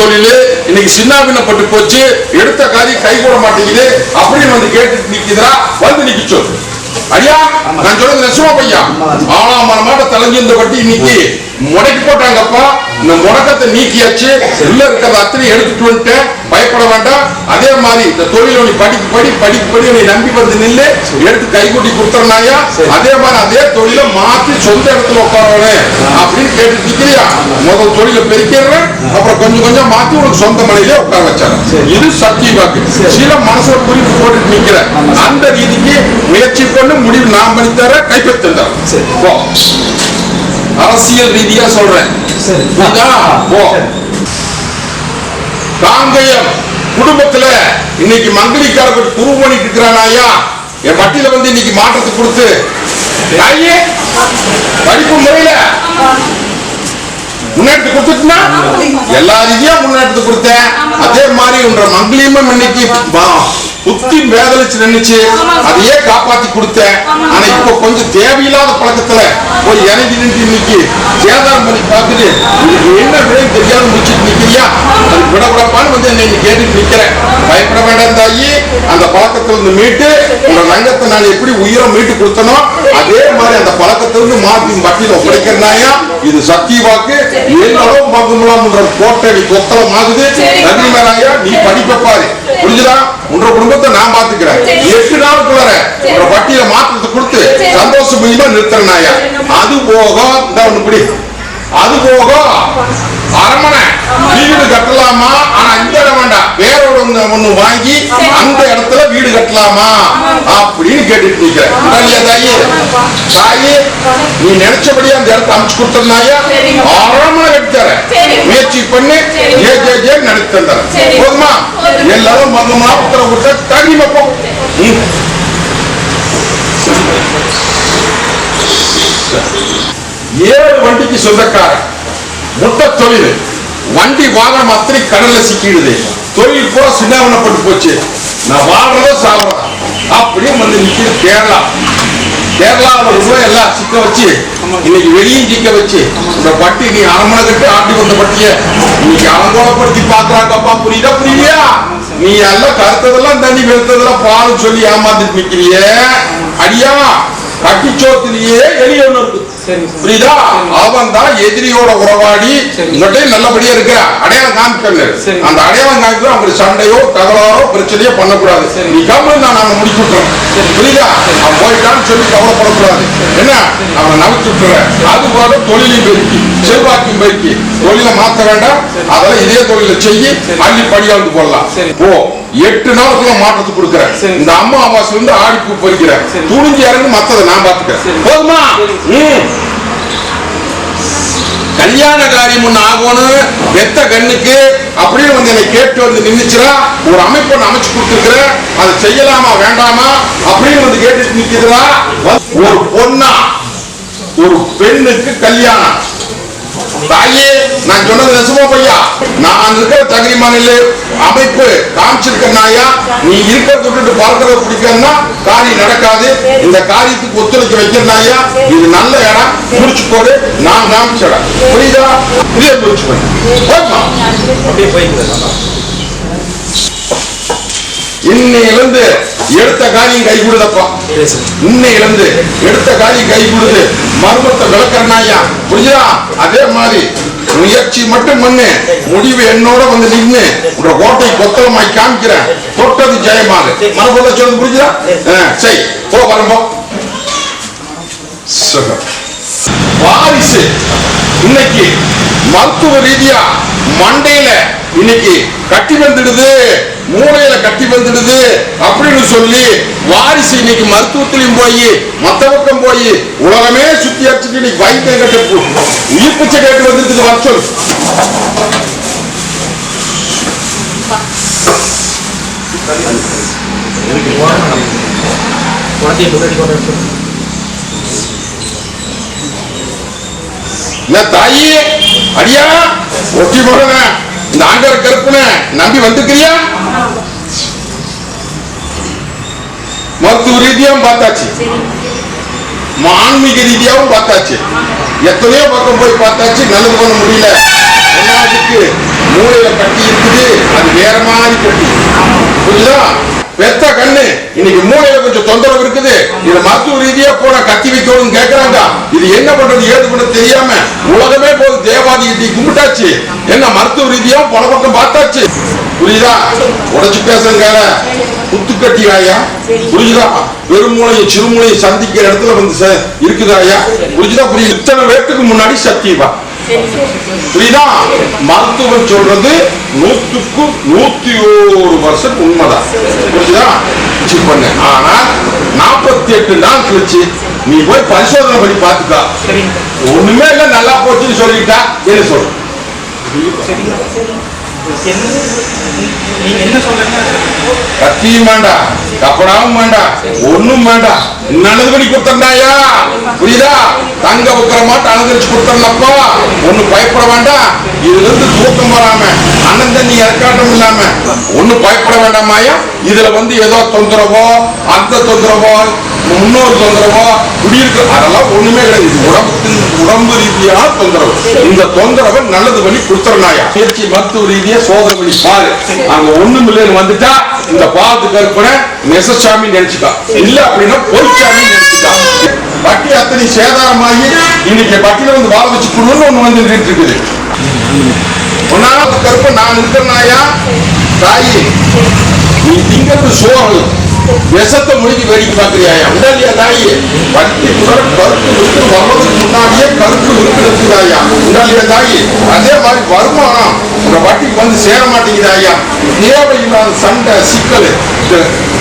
தொழில் இன்னைக்கு சின்னாபின்னப்பட்டு போச்சு, எடுத்த காரியம் கை கூட மாட்டேங்குது அப்படின்னு வந்து கேட்டு நிக்குதா, வந்து நிக்க சொல்லு. ஐயா நான் சொல்றது நெசமா பையா, 6 மாதம் தலைஞ்சு இந்த வட்டி இன்னைக்கு முடக்கி போட்டாங்கப்பா. இந்த முடக்கத்தை நீக்கியாச்சு, உள்ள இருக்கிறத அத்தனை எடுத்துட்டு வந்துட்டேன், பயப்பட வேண்டாம். அதே மாதிரி இந்த தொழில் நீ படிப்படி நீ நம்பி வந்து நில்லு, எடுத்து கைகூட்டி கொடுத்துறாயா. அதே மாதிரி அதே தொழில மாத்தி சொந்த இடத்துல உட்காரணும் அப்படின்னு கேட்டு நிக்கிறியா. முதல் தொழில பெருக்கிறேன், அப்புறம் கொஞ்சம் கொஞ்சம் மாத்தி உனக்கு சொந்த மனையிலே உட்கார வச்சாங்க. இது சத்திய வாக்கு. சில மனசுல குறிப்பு போட்டு நிக்கிற அந்த ரீதிக்கு முயற்சி பண்ணு, முடிவு நான் பண்ணி தர, கைப்பற்ற அரசியல் ரீதியா சொல்றேன். காங்கயம் குடும்பத்துல இன்னைக்கு மங்களிக்காரர்கள் குரு பண்ணிட்டு இருக்கிறான் ஐயா. என் பட்டியல வந்து இன்னைக்கு மாற்றத்தை கொடுத்து படிப்பு முறையில முன்னேற்ற கொடுத்துட்டுனா எல்லா ரீதியா முன்னேற்றத்தை கொடுத்தேன். அதே மாதிரி உன்ற மங்களியமும் இன்னைக்கு புத்தி வேதலிச்சு நினைச்சு அதையே காப்பாத்தி கொடுத்தேன். ஆனா இப்ப கொஞ்சம் தேவையில்லாத பழக்கத்துல போய் இறங்கி நின்று இன்னைக்கு சேதாரம் பண்ணி பார்த்துட்டு என்ன விளைவு தெரியாத முடிச்சுட்டு நிக்கிறியா, அது விடக்கூடப்பான்னு வந்து என்னை கேட்டுட்டு நிக்கிறேன். பயப்பட வேண்டாம் தாயி, அந்த பழக்கத்துல இருந்து மீட்டு உங்க ரங்கத்தை நான் எப்படி உயிரை மீட்டு கொடுத்தனோ அதே மாதிரி அந்த பழக்கத்திலிருந்து மாற்றி வட்டியில ஒப்படைக்கிறனாயா. இது சத்திய வாக்கு. என்னோட மகுமுலாம்ன்ற கோட்டை கொத்தளம் ஆகுது. நன்றி மேலாயா, நீ படிப்ப பாரு, புரிஞ்சுதா? உன்ற குடும்பத்தை நான் பாத்துக்கிறேன். 8 நாளுக்குள்ள உன்ற வட்டியில மாற்றத்தை கொடுத்து சந்தோஷமா நிறுத்தினாயா. அது போக அது போக அரமனை வீடு கட்டலாமா, ஆனா இந்த இடம் வேண்டாம், வேற ஒண்ணு வாங்கி அந்த இடத்துல வீடு கட்டலாமா அப்படின்னு கேட்டுட்டு இருக்கிறேன். தாயி நீ நினைச்சபடி அந்த இடத்த அமைச்சு கொடுத்தனாயா, அரமனை கட்டித்தர முயற்சி பண்ணி நடத்தி தந்தார போதுமா. எல்லாரும் மகமா உத்தரவு கொடுத்த தகுதிமா போ. 7 வண்டிக்கு சொந்தக்காரன், முட்டை தொழில், வண்டி வாகனம் அத்தனை கடல்ல சிக்கிடுது, தொழில் பூரா சின்னவனப்பட்டு போச்சு. நான் வாழ்றதோ சாப்பிடறதா அப்படியே வந்து நிக்கிது. கேரளாவில் ரூபாய் எல்லாம் சிக்க வச்சு இன்னைக்கு வெளியும் சிக்க வச்சு இந்த பட்டி நீ அரமனை கட்டு ஆட்டி வந்த பட்டிய இன்னைக்கு அலங்கோலப்படுத்தி பாக்குறாங்கப்பா. புரியுதா? புரியலையா? நீ எல்லாம் கருத்ததெல்லாம் தண்ணி வெளுத்ததெல்லாம் பால் சொல்லி ஏமாந்துட்டு நிக்கிறிய அடியா. கட்டிச்சோத்திலேயே எலி ஒண்ணு இருக்கு, புரியுதா? அவன் தான் எதிரியோட உறவாடி உங்கள்கிட்ட நல்லபடியா இருக்கிற அடையாளம் காமிக்கல. அந்த அடையாளம் காமிக்க அவங்களுக்கு சண்டையோ தகராறோ பிரச்சனையோ பண்ணக்கூடாது. நீ கவலை நான் முடிச்சு விட்டுறேன், புரியுதா? அவன் போயிட்டான்னு சொல்லி கவலைப்படக்கூடாது. என்ன அவனை நவிச்சு விட்டுறேன். அது போல தொழிலையும் பெருக்கி செல்வாக்கையும் பெருக்கி தொழிலை மாற்ற வேண்டாம். அதெல்லாம் இதே தொழிலை செய்ய அள்ளி படியாந்து போடலாம். போ 8 நாளுக்குள்ள மாற்றத்தை கொடுக்குறேன். இந்த அம்மாவாசையில இருந்து ஆடிப்பு போய்க்கிறேன். துணிஞ்சு இறங்கி மத்ததை நான் பாத்துக்கிறேன். போதுமா? கல்யாண காரியம் ஒண்ணு ஆகணும் வெத்த கண்ணுக்கு அப்படின்னு வந்து என்னை கேட்டு வந்து நின்னுச்சுன்னா ஒரு அமைப்பு அமைச்சு கொடுத்துருக்குற, அதை செய்யலாமா வேண்டாமா அப்படின்னு வந்து கேட்டு நிக்கிறதா. ஒரு பொண்ணா ஒரு பெண்ணுக்கு கல்யாணம். தாயே நான் சொன்னது நெசமா பையா, நான் இருக்கிற தகுதி மாநில அமைப்பு காமிச்சிருக்கனாயா. நீ இருக்கிறத விட்டு பார்க்கறத பிடிக்கன்னா காரியம் நடக்காது. இந்த காரியத்துக்கு ஒத்துழைக்க வைக்கிறனாயா. இது நல்ல இடம், முடிச்சு போடு, நான் காமிச்சிடறேன். புரியுதா? இதே முடிச்சு பண்ணி அப்படியே போய்க்கிறேன். இன்னையிலிருந்து எடுத்த காரியம் கை கொடுதப்பா. இன்னையிலிருந்து எடுத்த காரியம் கை கொடுது மர்மத்தை விளக்கறனாயா. புரியுதா? அதே மாதிரி முயற்சி மட்டும் பண்ணு, முடிவு என்னோட வந்து நின்று உங்க கோட்டை கொத்தளமாய் காமிக்கிறேன். தொட்டது ஜெயமாக மரபுள்ள சொல்றது புரியுதா? சரி போ வரம்போ. வாரிசு இன்னைக்கு மருத்துவ ரீதியா மண்டையில இன்னைக்கு கட்டி வந்துடுது, மூளையில கட்டி வந்துடுது அப்படின்னு சொல்லி வாரிசு இன்னைக்கு மருத்துவத்திலையும் போய் மத்த பக்கம் போய் உலகமே சுத்தி அடிச்சுட்டு இன்னைக்கு வைத்தியம் கட்டு உயிர் பிச்சை கேட்டு வந்துருக்கு. வர சொல். தாயி அடியா ஒட்டி போடுன இந்த ஆண்டவர் கருப்புன நம்பி வந்துக்கிறியா? மருத்துவ ரீதியாவும் பார்த்தாச்சு, ஆன்மீக ரீதியாவும் பார்த்தாச்சு, எத்தனையோ பக்கம் போய் பார்த்தாச்சு. நல்லது பண்ண முடியல. மூளையில கட்டி இருக்குது, அது வேற மாதிரி கட்டி. புரியுதா? பெத்த கண்ணு இன்னைக்கு மூளையில கொஞ்சம் தொந்தரவு இருக்குது. இது மருத்துவ ரீதியா போன கத்தி வைக்கணும்னு கேட்கறாங்க. இது என்ன பண்றது ஏது பண்ண தெரியாம உலகமே போது தேவாதி கிட்டி கும்பிட்டாச்சு. என்ன மருத்துவ ரீதியா பல பக்கம் பார்த்தாச்சு. புரியுதா? உடச்சு பேசுங்க குத்துக்கட்டி ஆயா. புரியுதா? பெருமூளையும் சிறுமூளையும் சந்திக்கிற இடத்துல வந்து இருக்குதா ஐயா? புரியுதா? புரியுது. இத்தனை பேருக்கு முன்னாடி சத்தியவா. புரியுதா? மருத்துவம் சொல்றது 100க்கு 101% உண்மைதான். புரியுதா? செக் பண்ண. ஆனா 48 நாள் கழிச்சு நீ போய் பரிசோதனை பண்ணி பார்த்துக்கா. ஒண்ணுமே இல்ல, நல்லா போச்சுன்னு சொல்லிட்டா என்ன சொல்ற? கத்தியும் வேண்டாம், கப்படாவும் வேண்டாம், ஒண்ணும் வேண்டாம், நல்லது பண்ணி கொடுத்தாயா. புரியுதா? தங்க வைக்கிற மாட்டு அலங்கரிச்சு கொடுத்தப்பா ஒண்ணு பயப்பட வேண்டாம். இதுல இருந்து தூக்கம் வராம அண்ணன் தண்ணி இறக்காட்டம் இல்லாம ஒண்ணு பயப்பட வேண்டாமாயா. இதுல வந்து ஏதோ தொந்தரவோ அந்த தொந்தரவோ முன்னோர் தொந்தரவோ குடியிருக்க அதெல்லாம் ஒண்ணுமே கிடையாது. உடம்பு ரீதியான தொந்தரவு. இந்த தொந்தரவை நல்லது பண்ணி கொடுத்துறாயா. முயற்சி மருத்துவ ரீதியா சோதனை பண்ணி பாரு. அங்க ஒண்ணும் இல்லைன்னு வந்துட்டா இந்த பாவத்து கற்பனை நெசசாமி நினைச்சுக்கா, இல்ல அப்படின்னா பொய்ச்சாமி நினைச்சுக்கா. பட்டி அத்தனை சேதாரமாகி இன்னைக்கு பட்டியில வந்து வாழ வச்சு கொடுன்னு ஒண்ணு வந்து இருக்குது. ஒன்னாவது கற்பை நான் இருக்கிறனாயா தாயி, நீ திங்கிறது சோறு விஷத்தை முடிஞ்சு வேடிக்கை பார்க்கிறியாயா? உடலியா தாயி? பட்டி கூட கருப்பு விட்டு வர்றதுக்கு முன்னாடியே கருப்பு இருக்குதாயா? உடலியா தாயி? அதே மாதிரி வருமானம் உங்க வட்டிக்கு வந்து சேர மாட்டேங்குதாயா? தேவையில்லாத சண்டை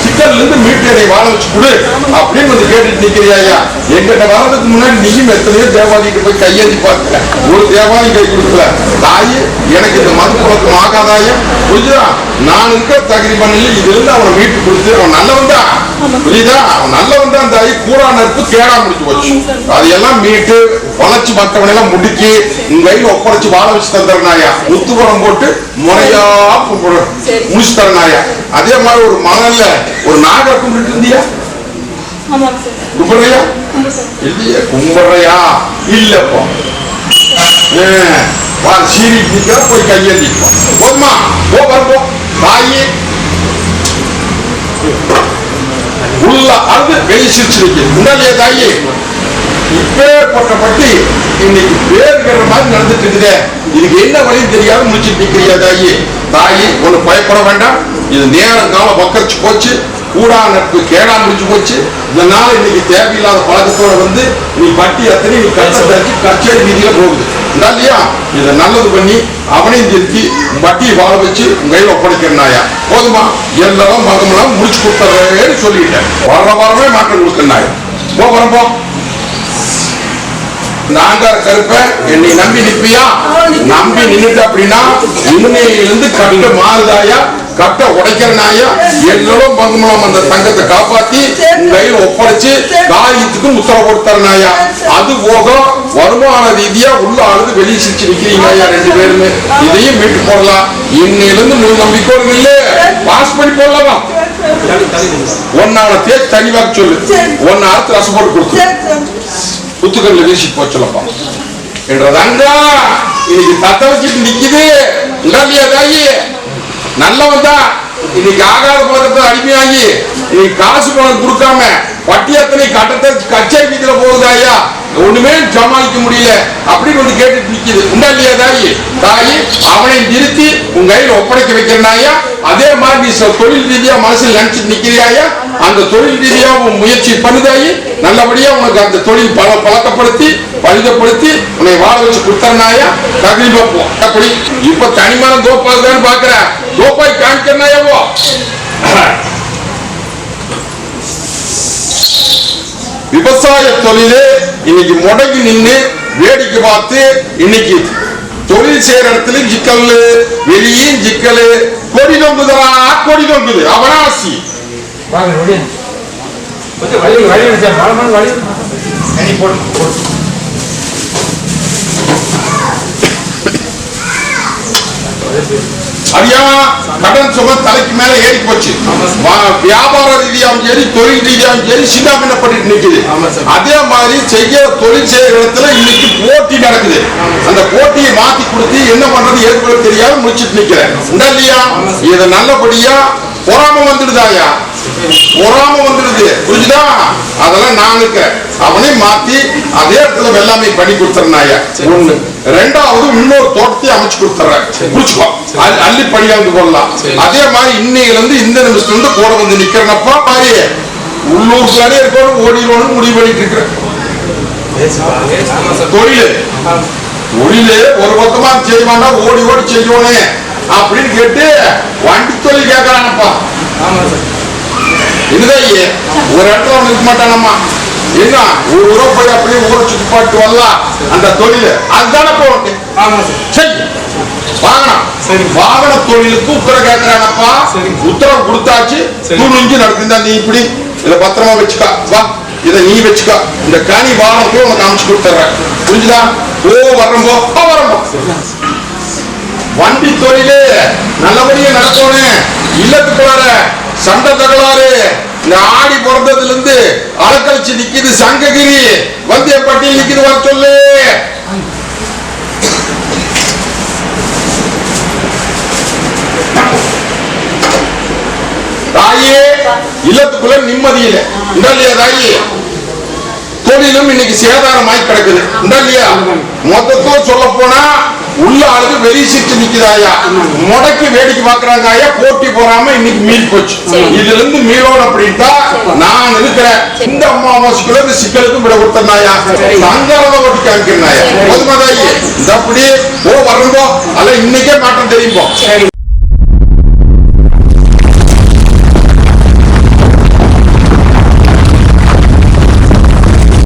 சிக்கல் இருந்து மீட்டரை வாழ வச்சு கொடு அப்படின்னு வந்து கேட்டுட்டு நிக்கிறியாயா? எங்கிட்ட வர்றதுக்கு முன்னாடி நீயும் எத்தனையோ தேவாதிக்கு போய் கையெழுதி பார்க்கல, ஒரு தேவாதி கை கொடுக்கல. தாயி எனக்கு இந்த மது பழக்கம் ஆகாதாயா? புரியுதா? நான் இருக்க தகுதி பண்ணல, இதுல இருந்து அவனை மீட்டு கொடுத்து அவன் நல்லவன் தான். புரியுதா? அவன் நல்லவன் தான் தாயி. கூறா நட்பு கேடா முடிச்சு போச்சு. அதையெல்லாம் மீட்டு வளர்ச்சி மற்றவனை எல்லாம் முடுக்கி உங்க கையில ஒப்படைச்சு வாழ வச்சு தந்துறனாயா. முத்துக்குடம் போட்டு முறையா முடிச்சு தரனாயா. அதே மாதிரி ஒரு மணல்ல ஒரு நாகை கும்பிட்டு இருந்தியா? கும்பிடுறியா? இல்லையா? கும்பிடுறியா? இல்லப்போ சீரி போய் கையெழுதிப்போம். போதுமா? போ தாயி உள்ள அது வெளி சிரிச்சிருக்கு. உடலையே தாயி இப்பேற்பட்ட பட்டி இன்னைக்கு பேருங்கிற மாதிரி நடந்துட்டு இருக்குதே. இதுக்கு என்ன வழி தெரியாம முடிச்சுட்டு நிக்கிறியா தாயி? தாயி ஒண்ணு பயப்பட வேண்டாம். இது நேரம் காலம் வக்கரிச்சு போச்சு. கூடா நட்பு கேடா முடிச்சு போச்சு. இதனால இன்னைக்கு தேவையில்லாத பழக்கத்தோட வந்து நீ பட்டி அத்தனை நீ கஷ்டத்தாச்சு கச்சேரி வீதியில போகுது இல்லையா? இதை நல்லது பண்ணி அவனையும் திருத்தி வட்டியை வாழ வச்சு உங்க கையில ஒப்படைக்கிறனாயா. போதுமா? எல்லாம் மகமெல்லாம் முடிச்சு கொடுத்தேன்னு சொல்லிட்டேன். வரவே மாற்றம் கொடுக்கனாயா. வரப்போ நாங்க கருப்ப என்னை நம்பி நிற்பியா? நம்பி நின்றுட்டு அப்படின்னா இன்னையிலிருந்து கட்ட மாறுதாயா, கட்ட உடைக்கிறனாயா. எல்லோரும் பங்குமலம் அந்த தங்கத்தை காப்பாத்தி கையில ஒப்படைச்சு காரியத்துக்கு உத்தரவு கொடுத்தரனாயா. அது போக வருமான ரீதியா உள்ள ஆளுது வெளியே சிரிச்சு நிக்கிறீங்க ஐயா 2 பேருமே. இதையும் மீட்டு போடலாம். இன்னையிலிருந்து முழு நம்பிக்கை இல்ல பாஸ் பண்ணி போடலாமா? ஒன்னான தேர்ச்சி தனிவாக சொல்லு, ஒன்னு அறுத்து ரசம் போட்டு கொடுத்து குத்துக்கல்ல வீசி போச்சலப்பா என்றதாங்க இன்னைக்கு தத்த வச்சுட்டு நிக்குது. இல்லையா தாயி? நல்லவன் தான் இன்னைக்கு ஆகாத பழக்கத்தை அடிமையாகி இன்னைக்கு காசு பணம் கொடுக்காம பட்டியத்தனை கட்டத்தை கச்சேரி வீதியில போகுதாயா. ஒண்ணுமே சமாளிக்க முடியல அப்படின்னு வந்து கேட்டுட்டு நிக்குது. உண்டா இல்லையா தாயி? தாயி அவனை நிறுத்தி உங்க கையில ஒப்படைக்க வைக்கிறனாயா. அதே மாதிரி நீ தொழில் ரீதியா மனசில் நினைச்சிட்டு நிக்கிறியாயா. அந்த தொழில் ரீதியா உன் முயற்சி பண்ணுதாயி. நல்லபடியா உனக்கு அந்த தொழில் பழக்கப்படுத்தி பழுதப்படுத்தி உன்னை வாழ வச்சு கொடுத்தனாயா. தகுதி அப்படி இப்ப தனிமான தோப்பாதுன்னு பாக்குற தோப்பாய் காமிக்கிறனாயாவோ. விவசாய தொழிலே இன்னைக்கு முடங்கி நின்று வேடிக்கை பார்த்து இன்னைக்கு தொழில் செய்யற இடத்துல சிக்கல், வெளியும் சிக்கல். கொடி தொங்குதா? கொடி தொங்குது அவனாசி. அடியா கடன் சுகம் தலைக்கு மேல ஏறி போச்சு. வியாபார ரீதியாகவும் சரி தொழில் ரீதியாகவும் சரி சின்னாபின்னப்பட்டு நிக்குது. அதே மாதிரி செய்ய தொழில் செய்யற இடத்துல இன்னைக்கு போட்டி நடக்குது. அந்த போட்டியை மாத்தி கொடுத்து என்ன பண்றது ஏற்படுத்த தெரியாம முடிச்சுட்டு நிக்கிறேன் இல்லையா? இதை நல்லபடியா பொறாம வந்துடுதாயா, பொறாம வந்துடுது, புரிஞ்சுதா? அதெல்லாம் நான் இருக்கேன். அவனை மாத்தி அதே இடத்துல வெள்ளாமை பண்ணி கொடுத்துறேன். ஒண்ணு. ரெண்டாவது இன்னொரு தோட்டத்தை அமைச்சு கொடுத்துறேன், புரிச்சுக்கோ. அள்ளி பணியாந்து கொள்ளலாம். அதே மாதிரி இன்னையில இருந்து இந்த நிமிஷத்துல இருந்து கூட வந்து நிக்கிறனப்பா மாதிரி உள்ளூர்காரே இருக்கணும் ஓடிடணும்னு முடிவு பண்ணிட்டு இருக்கிறேன். தொழில் ஒரு பக்கமா செய்வாண்டா ஓடி ஓடி செய்வோனே அப்படின்னு கேட்டு வண்டி தொழில் கேட்கறானப்பா. இதுதான் ஒரு இடத்துல அவன் இருக்க மாட்டானம்மா. என்ன ஒரு ஊரை போய் அப்படியே ஊரை சுத்தி பாட்டு வரலாம். அந்த தொழில் அதுதானே போட்டு சரி வாகனம் வாகன தொழிலுக்கு உத்தரவு கேட்கறானப்பா. உத்தரவு கொடுத்தாச்சு. துணிஞ்சு நடக்குதா நீ இப்படி இதை பத்திரமா வச்சுக்கா, வா இதை நீ வச்சுக்கா. இந்த கனி வாகனத்தையும் உனக்கு அமைச்சு கொடுத்துறேன், புரிஞ்சுதா? வரம்போ வரம்போ. வண்டி தொழிலு நல்லபடியா நடக்கணும். இல்லத்துக்குள்ளார சண்டை தகவலாறு இந்த ஆடி பிறந்ததுல இருந்து அலக்கழிச்சு நிக்குது. சங்ககிரி வந்திய பட்டியல் நிக்குது, வர சொல்லு. தாயே இல்லத்துக்குள்ள நிம்மதி இல்லை இல்லையா தாயி? தொழிலும் இன்னைக்கு சேதாரமாய் கிடக்குது இல்லையா? மொத்தத்தும் சொல்ல போனா உள்ள ஆளுக்கு வெளியே சிட்டு நிக்குதாயா, முடக்கி வேடிக்கை பாக்குறாங்க ஐயா. போட்டி போறாம இன்னைக்கு மீறி போச்சு. இதுல இருந்து மீளோடு அப்படின்ட்டா நான் இருக்கிறேன். இந்த அம்மாவாசைக்குள்ள இந்த சிக்கலுக்கும் விட கொடுத்தனாயா, சங்கரத ஓட்டி காமிக்கிறாயா. போதுமாதாயி இந்த அப்படி வரம்போ அல்ல இன்னைக்கே மாற்றம் தெரியுமோ.